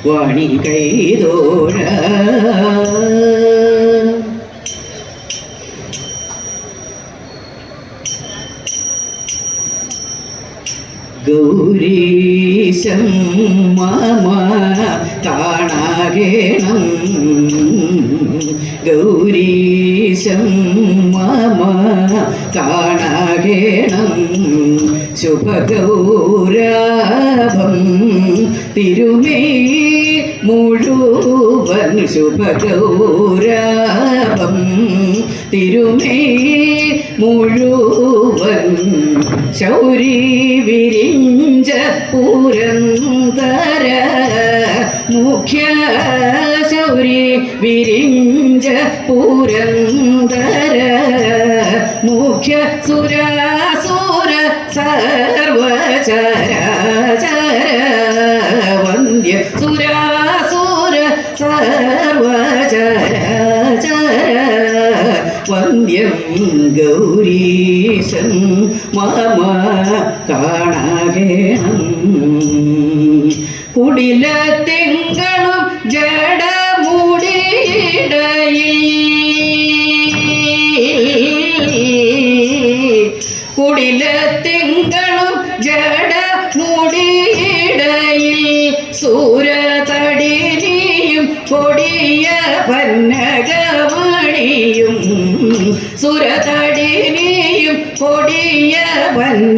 വാണി കൈതോഴ ഗൗരീശം മമ കാണാകേണം ഗൗരീശം മമ കാണാകേണം ശുഭഗൗരവം തിരുമേ മുഴുവൻ ശുഭഗൗരവം തിരുമേ മുഴുവൻ ശൗരി വിരിഞ്ച പുരന്തര മുഖ്യ ശൗരി വിരിഞ്ച പുരന്തര മുഖ്യ സുരാസുര സർവചരാചര വന്ദ്യ സുരാസുര സർവചരാചര വന്ദ്യം ഗൗരീശം മമ കാണാകേണം കുടിലത്തിങ്കളും ജഡമുടിയിടയിൽ കുടിലത്തിങ്കളും ജഡമുടിയിടയിൽ സൂരതടിനിയും കൊടിയ വന്നകമണിയും സുരതടിനിയും കൊടിയ വന്നകമണിയും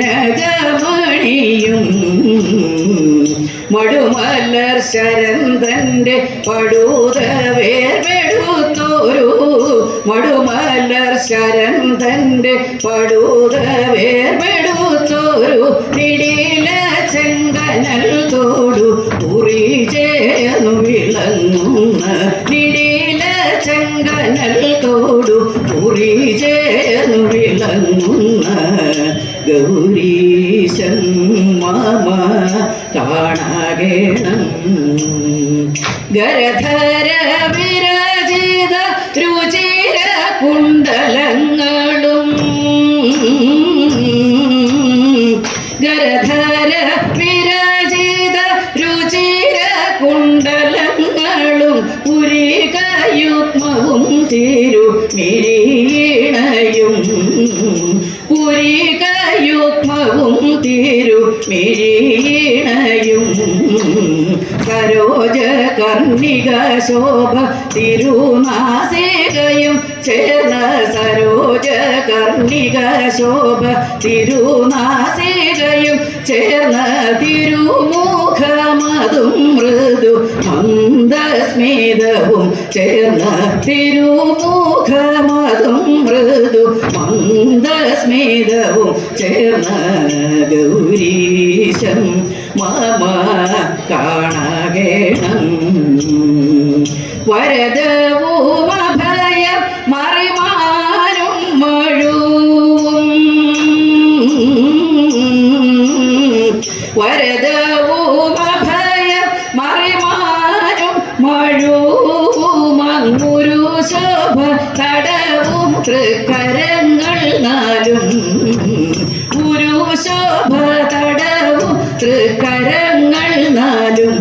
മടുമലർ ശരന്തന്റെ പടൂത വേർപെടുത്തോരു മടുമലർ ശരന്തന്റെ പടൂത വേർപെടുത്തോരു നിടില ചെങ്കനൽ തോടു ഉറി ചേർന്നു വിളങ്ങുന്ന നിടില ചെങ്കനൽ തോടു ഉറി ചേർന്നു വിളങ്ങുന്ന ഗൗരീശം മമ കാണാകേണം ഗരധര വിരചിത രുചിര കുണ്ടലങ്ങളും ഗരധര വിരചിത രുചിര കുണ്ടലങ്ങളും പുരികയുഗ്മവും തിരുമിഴിണയും പുരികയുഗ്മവും തിരുമിഴിണയും സരോജ കർണിക ശോഭ തിരുനാസികയും ചേർന്ന സരോജ കർണിക ശോഭ തിരുനാസികയും ചേർന്ന തിരുമുഖമതും മൃദു മന്ദസ്മിതവും ചേർന്ന തിരുമുഖമതും മൃദു മന്ദസ്മിതവും ചേർന്ന ഗൗരീശം മമ കാണാകേണം വരദവും അഭയം മറിമാനും മഴുവും വരദവും അഭയം മറിമാനും മഴുവും അങ്ങുരു ശോഭ തടവും തൃക്കരങ്ങൾ നാലും ഒരു ശോഭ തടവും തൃക്കരങ്ങൾ നാലും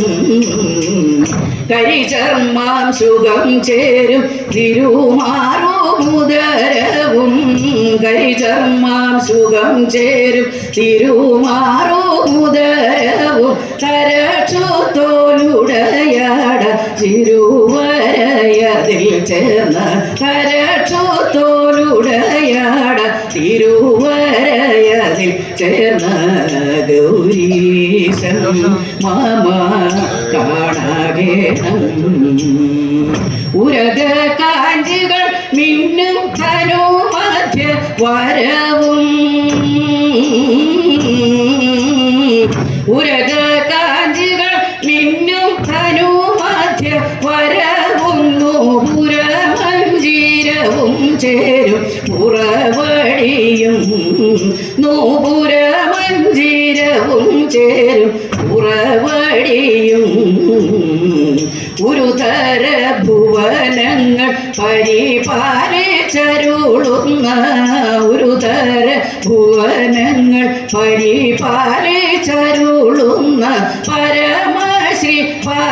കരിചർമാം സുഖം ചേരും തിരുമാറുമുദരവും കരിചർമാം സുഖം ചേരും തിരുമാറുമുദരവും കരക്ഷോത്തോലുടയാട തിരുവരയതിൽ ചേർന്ന കരക്ഷോത്തോലുടയാട തിരുവരയതിൽ ചേർന്ന ഗൗരീശം മമ കാണാകേണം ഉരക കാഞ്ചികൾ മിന്നും ധനു മധ്യ വരവും ഉരക കാഞ്ചികൾ മിന്നും ധനു മധ്യ വരവും നൂപുരമഞ്ജീരവും ചേരും പുറവടിയും നൂപുരമഞ്ജീരവും ചേരും പുറവടിയും ഒരുതര ഭുവനങ്ങൾ പരിപാലിച്ചരുളുന്ന ഒരുതര ഭുവനങ്ങൾ പരിപാലിച്ചരുളുന്ന പരമശ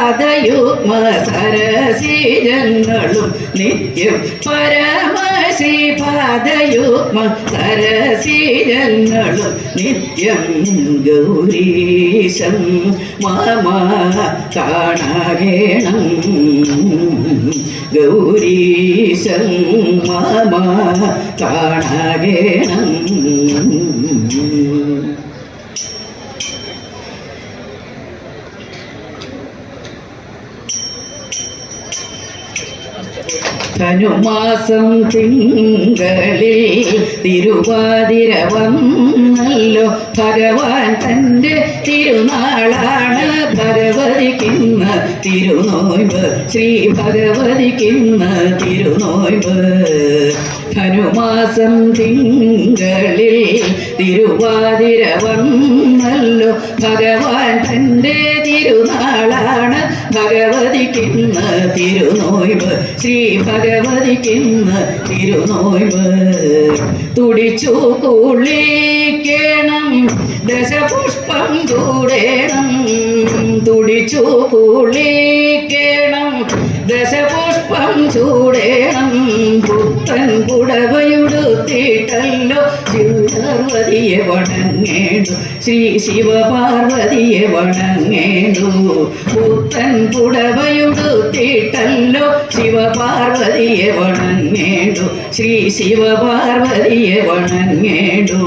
പാദയുഗ്മ സരസിജങ്ങളും നിത്യം പരമശ്രീ പാദയുഗ്മ സരസിജങ്ങളും നിത്യം ഗൗരീശം മമ കാണാകേണം ഗൗരീശം മമ കാണാകേണം. ധനുമാസം തിങ്കളിൽ തിരുവാതിര വന്നല്ലോ ഭഗവാൻ തൻ്റെ തിരുനാളാണ് ഭഗവതിക്കിന്ന് തിരുനോയ്ബ് ശ്രീ ഭഗവതിക്കിന്ന് തിരുനോയ്ബ്. ധനുമാസം തിങ്കളിൽ തിരുവാതിര വന്നല്ലോ ഭഗവാൻ തൻ്റെ തിരുനാളാണ് ഭഗവതിക്കിന്ന് തിരുനോയ്ബ് ശ്രീ ഭഗവതിക്കിന്ന് തിരുനോയ്ബ്. തുടിച്ചു കുളിക്കണം ദശപുഷ്പം ചൂടേണം തുടിച്ചു കുളിക്കണം ദശപുഷ്പം ചൂടേണം പുത്തൻ പുടവയുടുത്തിട്ടല്ലോ ശിവപാർവതിയെ വണങ്ങേണ്ടു ശ്രീ ശിവപാർവതിയെ വണങ്ങേണ്ടു. പുത്തൻ പുടവയുടുത്തിട്ടല്ലോ ശിവപാർവതിയെ വണങ്ങേണ്ടു ശ്രീ ശിവപാർവതിയെ വണങ്ങേണ്ടു.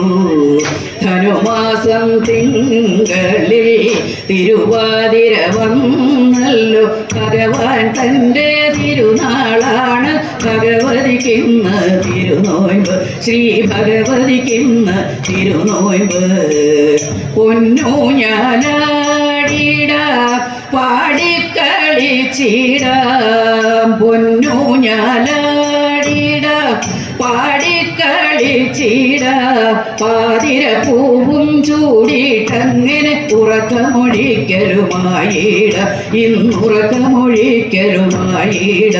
ധനുമാസം തിങ്കളിൽ തിരുവാതിര വന്നല്ലോ ഭഗവാൻ തൻ്റെ തിരുനാളാണ് ഭഗവതിക്കിന്ന് തിരുനോയ്ബ് ശ്രീ ഭഗവതിക്കിന്ന് തിരുനോയ്ബ്. പൊന്നു ഞാനാടിടാം പാടിക്കളിച്ചിടാം പൊന്നു ഞാനാടിടാം പാടിക്കളിച്ചിടാം പാതിരപ്പൂവും ചൂടിയിട്ടങ്ങനെ ഉറക്കമൊഴിക്കലുമായിട ഇന്നുറക്കമൊഴിക്കലുമായിട.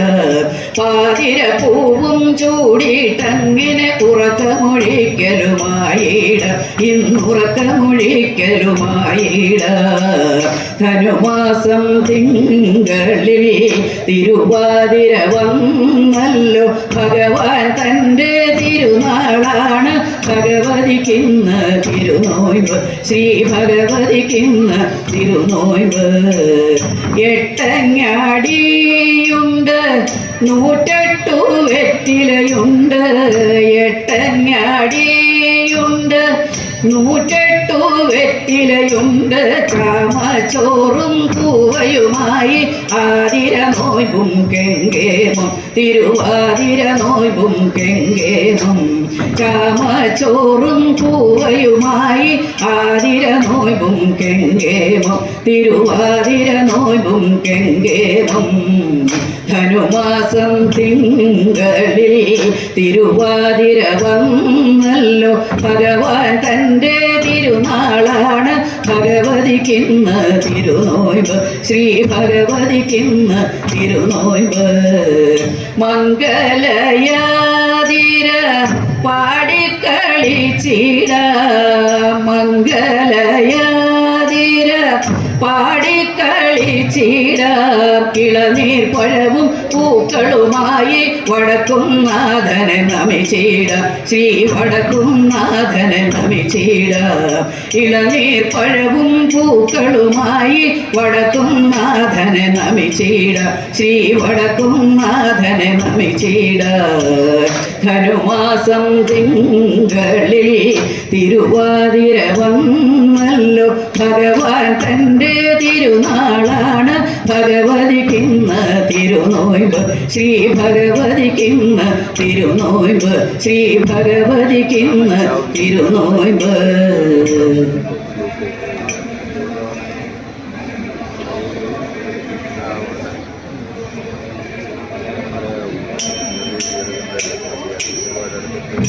പാതിരപ്പൂവും ചൂടിയിട്ടങ്ങനെ ഉറക്കമൊഴിക്കലുമായിട ഇന്നുറക്കമൊഴിക്കലുമായിട. ധനുമാസം തിങ്കളിൽ തിരുവാതിര വന്നല്ലോ ഭഗവാൻ തൻ്റെ തിരുനാളാണ് ഭഗവതിക്കിന്ന് തിരുനോയ്ബ് ശ്രീ ഭഗവതിക്കിന്ന് തിരുനോയ്ബ്. എട്ടങ്ങാടിയുണ്ട് 108 വെറ്റിലയുണ്ട് എട്ടങ്ങാടിയുണ്ട് 108 വെറ്റിലയുണ്ട് ചാമച്ചോറും കൂവയുമായി ആതിര നോയ്ബും കെങ്കേമം തിരുവാതിര നോയ്ബും കെങ്കേമം. ചാമച്ചോറും കൂവയുമായി ആതിര നോയ്ബും കെങ്കേമം തിരുവാതിര നോയ്ബും കെങ്കേമം. ധനുമാസം തിങ്കളിൽ തിരുവാതിര വന്നല്ലോ ഭഗവാൻ തൻ്റെ തിരുനാളാണ് ഭഗവതിക്കിന്ന് തിരുനോയ്ബ് ശ്രീ ഭഗവതിക്കിന്ന് തിരുനോയ്ബ്. മംഗലയാതിര പാടിക്കളിച്ചിടാം മംഗലയാതിര പാടിക്കളിച്ചിടാം ഇളനീർ പഴവും പൂക്കളുമായി വടക്കുംനാഥനെ നമിച്ചിടാം ശ്രീ വടക്കുംനാഥനെ നമിച്ചിടാം. ഇളനീർ പഴവും പൂക്കളുമായി വടക്കുംനാഥനെ നമിച്ചിടാം ശ്രീ വടക്കുംനാഥനെ നമിച്ചിടാം. ധനുമാസം തിങ്കളിൽ തിരുവാതിര വന്നല്ലോ ഭഗവാൻ തൻ്റെ തിരുനാളാണ് ഭഗവതിക്കിന്ന് തിരുനോയ്ബ് ശ്രീ ഭഗവതിക്കിന്ന് തിരുനോയ്ബ് ശ്രീ ഭഗവതിക്കിന്ന് തിരുനോയ്ബ്.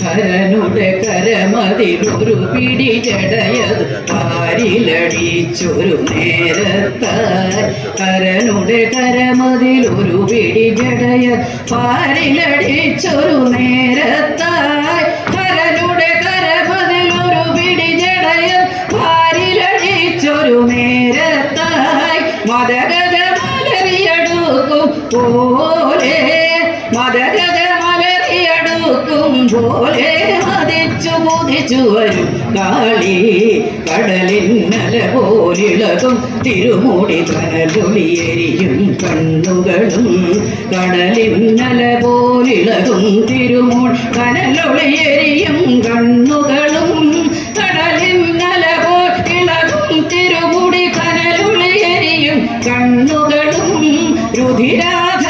ഹരനുടെ കരമതിലൊരു പിടി ജടയത് പാരിലടിച്ചൊരു നേരത്തായി ഹരനുടെ കരമതിലൊരു പിടി ജടയത് പാരിലടിച്ചൊരു നേരത്തായി ഹരനുടെ കരമതിലൊരു പിടി ജടയത് പാരിലടിച്ചൊരു നേരത്തായി മദഗജമല മലരിയടുക്കും പോലെ മദഗജ മലരിയടുക്കും പോലെ മതിച്ചു മുതിച്ചു വരും കാളി കടലിന്നല പോലിളകും തിരുമുടി കനലൊളിയെരിയും കണ്ണുകളും കടലിന്നല പോലിളകും തിരുമുടി കനലൊളിയെരിയും കണ്ണുകളും കടലിന്നല പോലിളകും തിരുമുടി കനലൊളിയെരിയും കണ്ണുകളും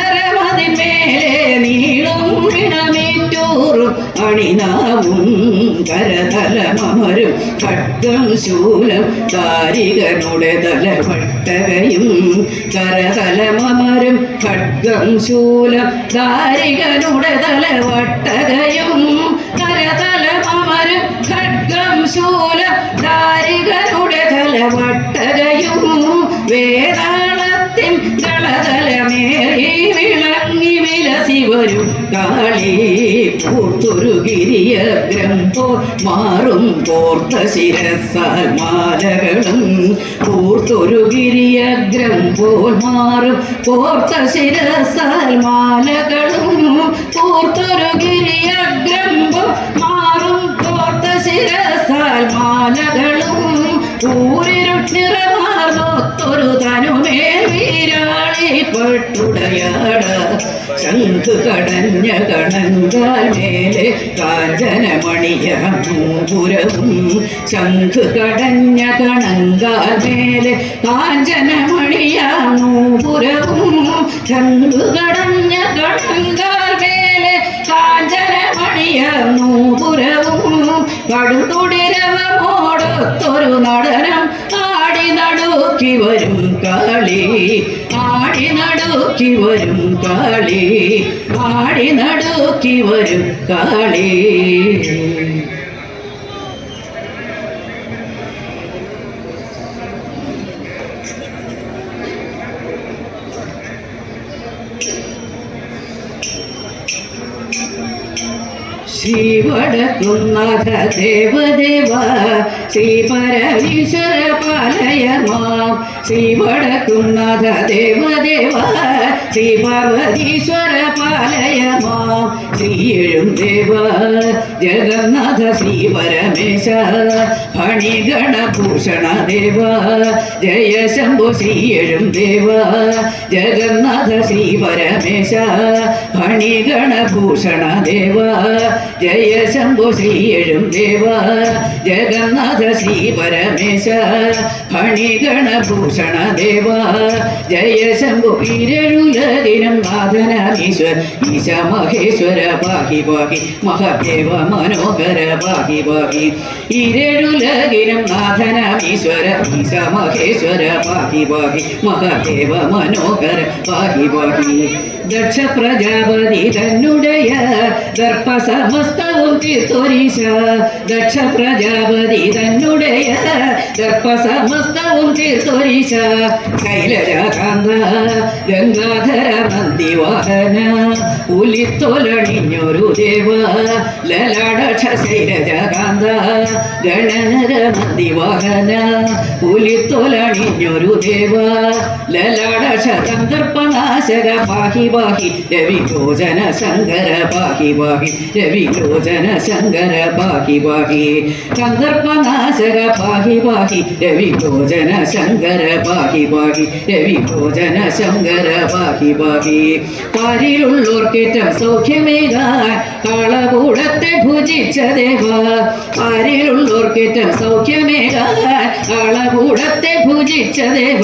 രുധിരാധരമതിന്മേലെ നീളും വിണമേറ്റൂറും അണിനാവും കരതലമരും ഖഡ്ഗം ശൂലം കാരികനുടെ തലവട്ടകയും കരതലമരും ഖഡ്ഗം ശൂലം കാരികനുടെ തലവട്ടകയും കരതലമരും ഖഡ്ഗം ശൂലം കാരികനുടെ തലവട്ടകയും വേതാളത്തിൻ കളതലമേറി വിളങ്ങി വിലസി വരും കാളി പൂർത്തൊരു ഗിരിയഗ്രം പോൽ മാറും കോർത്ത ശിരസാൽ മാലകളും പൂർത്തൊരു ഗിരിയഗ്രം പോൽ മാറും കോർത്ത ശിരസാൽ മാലകളും പൂർത്തൊരു ഗിരിയഗ്രം പോൽ മാറും കോർത്ത ശിരസാൽ മാലകളും ൂരിരുട്ടിറമാർന്നൊത്തൊരു തനുമേൽ വീരാളി പെട്ടുടയാട ശംഖ് കടഞ്ഞ കണങ്കാൽ മേലെ കാഞ്ചനമണിയൂപുരവും ശംഖ് കടഞ്ഞ കണങ്കാൽ മേലെ കാഞ്ചനമണിയൂപുരവും ശംഖ് കടഞ്ഞ കണങ്കാൽ മേലെ കാഞ്ചനമണിയൂപുരവും കടുതുടിരവമോടൊത്തൊരു നടനം ആടി നടുക്കി വരും കാളി ആടി നടുക്കി വരും കാളി ആടി നടുക്കി വരും കാളി ശ്രീവടക്കുന്നാഥ ദേവദേവ ശ്രീ പരമേശ്വര പാലയ മാം ശ്രീവടക്കുന്നാഥ ദേവദേവ ശ്രീ പാർവതീശ്വര പാലയ മാം ശ്രീയെഴും ദേവ ജഗന്നാഥ ശ്രീ പരമേശ ഫണിഗണഭൂഷണ ദേവ ജയ ശംഭോ ശ്രീയെഴും ദേവ ജഗന്നാഥ ശ്രീ പരമേശ ഫണിഗണഭൂഷണ ദേവ ജയ ശംഭോ ശ്രീയെഴും ദേവ ജഗന്നാഥ ശ്രീ പരമേശ ഫണിഗണഭൂഷണ ദേവ ജയ ശംഭോ ഈരഴുലകിനം നാഥനീശ്വര ഈശ മഹേശ്വര പാഹി പാഹി മഹദേവ മനോഹര പാഹി പാഹി ഈരഴുലകിനം നാഥനീശ്വര ഈശ മഹേശ്വര പാഹി പാഹി മഹദേവ മനോഹര പാഹി പാഹി ദക്ഷ പ്രജാപതി തന്നുടയ ദർപ്പ സമസ്തവും തീർത്തൊരീശ ദക്ഷ പ്രജാപതി തന്നുടയ ദർപ്പ സമസ്തവും തീർത്തൊരീശ കൈലജകാന്ത ഗംഗാധര നന്ദിവാഹന പുലിത്തൊലണിഞ്ഞൊരു ദേവ ലലാടക്ഷ ശൈലജകാന്ത ഗണനര നന്ദിവാഹന പുലിത്തൊലണിഞ്ഞൊരു ദേവ ലലാടക്ഷ കന്ദർപ്പനാശക പാഹി പാഹി രവിലോചന ശങ്കര പാഹി പാഹി രവിലോചന ശങ്കര പാഹി പാഹി കന്ദർപ്പനാശക പാഹി പാഹി രവിലോചന ശങ്കര പാഹി പാഹി രവിലോചന ശങ്കര പാഹി പാഹി പാരിലുള്ളോർക്കേറ്റം സൗഖ്യമേകാൻ കാളകൂടത്തെ ഭുജിച്ച ദേവ പാരിലുള്ളോർക്കേറ്റം സൗഖ്യമേകാൻ കാളകൂടത്തെ ഭുജിച്ച ദേവ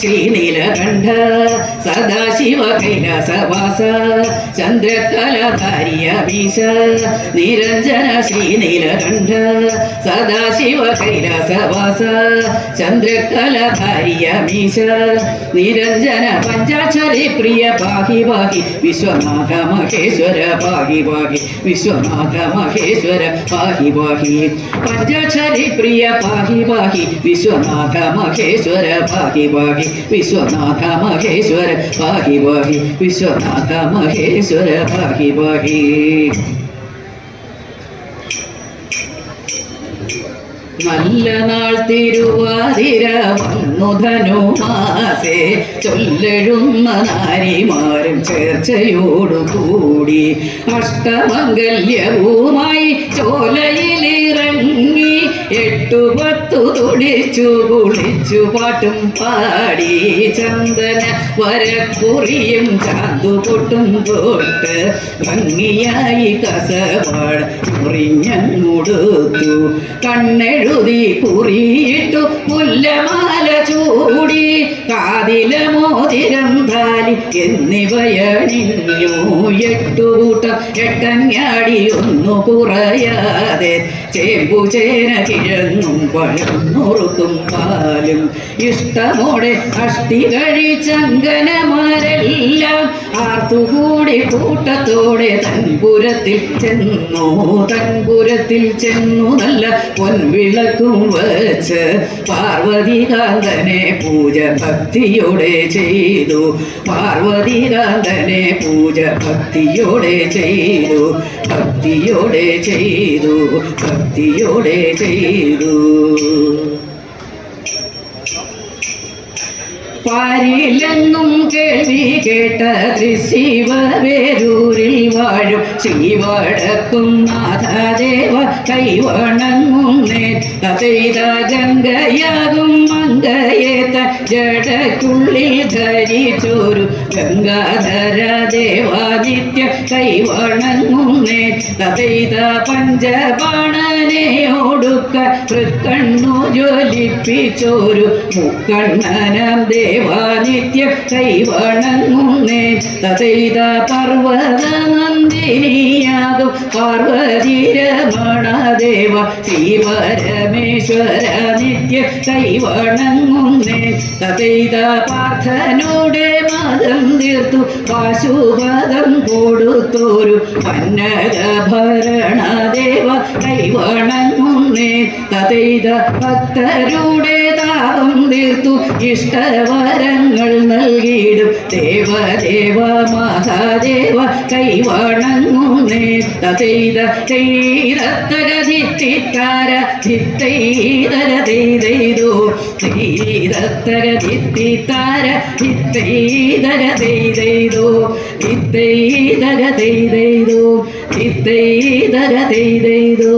ശ്രീനീലകണ്ഠ സദാശിവ കൈലാസവാസ ചന്ദ്രകലാധാരിയ വീശ നിരഞ്ജന ശ്രീനീലകണ്ഠ സദാശിവ കൈലാസവാസ ചന്ദ്രകലാധാരിയ മീശ നിരഞ്ജന പഞ്ചാക്ഷരി പ്രിയ പാഹി പാഹി വിശ്വനാഥ മഹേശ്വര പാഹി പാഹി വിശ്വനാഥ മഹേശ്വര പാഹി പാഹി പഞ്ചാക്ഷരി പ്രിയ പാഹി പാഹി വിശ്വനാഥ മഹേശ്വര പാഹി പാഹി വിശ്വനാഥ മഹേശ്വര പാഹി പാഹി വിശ്വനാഥ മഹേശ്വര പാഹി പാഹി നല്ല നാൾ തിരുവാതിര വന്നു ധനുമാസേ ചൊല്ലെഴുന്ന നാരിമാരും ചേർച്ചയോടുകൂടി അഷ്ടമംഗല്യവുമായി ചോലയിലിറങ്ങി 8-10 തുടിച്ചു കുളിച്ചു പാട്ടും പാടി ചന്ദന വരക്കുറിയും ചാന്തുപൊട്ടും തൊട്ട് ഭംഗിയായി കസവാട് മുറിഞ്ഞുടുത്തു കണ്ണെഴുതി കുറിയിട്ടു മുല്ലമാല ചൂടി കാതില മോതിരം താലി എന്നിവയണിഞ്ഞു 8 കൂട്ടം 8 അങ്ങാടി ഒന്നു കുറയാതെ ചേമ്പു ചേന കിഴങ്ങും പഴന്നുറുക്കും പാലും ഇഷ്ടമോടെ അഷ്ടി കഴിച്ചങ്കനമാരെല്ലാം ആർത്തുകൂടി കൂട്ടത്തോടെ തൻപുരത്തിൽ ചെന്നു നല്ല പൊൻവിളക്കും വച്ച് പാർവതികാന്തനെ പൂജ ഭക്തിയോടെ ചെയ്തു പാർവതികാന്തനെ പൂജ ഭക്തിയോടെ ചെയ്തു ഭക്തിയോടെ ചെയ്തു ഭക്തിയോടെ ചെയ്തു പാരിലെന്നും കേൾവി കേട്ട ശിവവേരൂരിൽ വാഴും ശ്രീവടക്കും നാഥദേവ കൈവണങ്ങുന്നേ കഥയിത ഗംഗയാകും മംഗയേത്ത ജടക്കുള്ളിൽ ധരിച്ചൊരു ഗംഗാധര ദേവാദിത്യ കൈവണങ്ങുന്നേ കഥയിത പഞ്ചബാണനെയൊടുക്ക തൃക്കണ്ണു ജ്വലിപ്പിച്ചൊരു മുക്കണ്ണനം ദേവാനിത്യ കൈവണങ്ങുന്നേ തഥൈത പർവ്വത നന്ദിനിയാകും പാർവതിരമണ ദേവ ശ്രീപരമേശ്വര നിത്യ കൈവണങ്ങുന്നേ തഥൈത പാർത്ഥനോടെ മതം തീർത്തു പാശുപദം കൊടുത്തോരു പന്നഗഭരണ ദേവ കൈവണങ്ങുന്നേ തഥൈത ഭക്തരുടെ താപം തീർത്തു ഇഷ്ടവരങ്ങൾ നൽകിയിടും ദേവദേവ മഹാദേവ കൈവണങ്ങുന്നേ തഥൈത ചെയ്തത്തരതിത്തിത്താര ധിത്തൈതര ചെയ്തോ ചെയ്തത്തര ധിത്തിത്താര ധിത്തൈതര ചെയ്തോ ധിത്തൈതര ചെയ്തോ ധിത്തൈതര ചെയ്തോ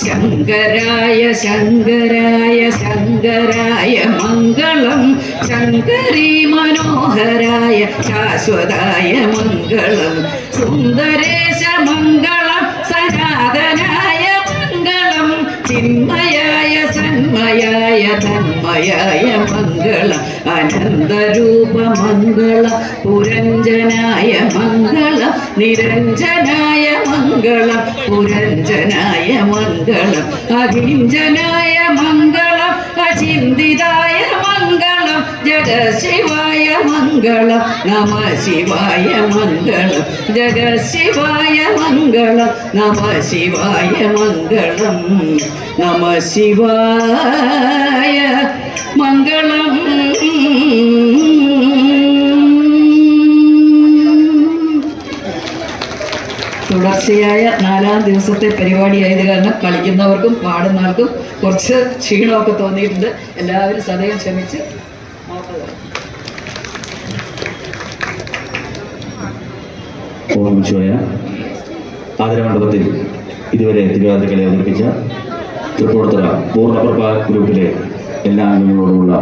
ശങ്കരായ ശങ്കരായ ശങ്കരായ മംഗളം ശങ്കരീ മനോഹരായ ശാശ്വതായ മംഗളം സുന്ദരേശ മംഗളം സനാതനായ മംഗളം ചിന്മയായ സന്മയായ തന്മയായ മംഗളം അനന്തരൂപ മംഗളം പുരഞ്ജനായ മംഗളം നിരഞ്ജനായ മംഗളം പുരഞ്ജനായ മംഗളം അകിഞ്ചനായ മംഗളം അചിന്തിതായ മംഗളം ജഗശിവായ മംഗളം നമ ശിവായ മംഗളം ജഗശിവായ മംഗളം നമ ശിവായ മംഗളം നമ ശിവായ മംഗളം. തുടർച്ചയായ 4ാം ദിവസത്തെ പരിപാടിയായത് കാരണം കളിക്കുന്നവർക്കും പാടുന്നവർക്കും കുറച്ച് ക്ഷീണമൊക്കെ തോന്നിയിട്ടുണ്ട്. എല്ലാവരും സദയം ക്ഷമിച്ച് ഓർമ്മിച്ചോയ ആദരമണ്ഡപത്തിൽ ഇതുവരെ തിരുവാതിരക്കളി അവതരിപ്പിച്ച തൃപ്പൂണിത്തുറ പൂർണ്ണപ്രഭ ഗ്രൂപ്പിലെ എല്ലാ അംഗങ്ങളോടുമുള്ള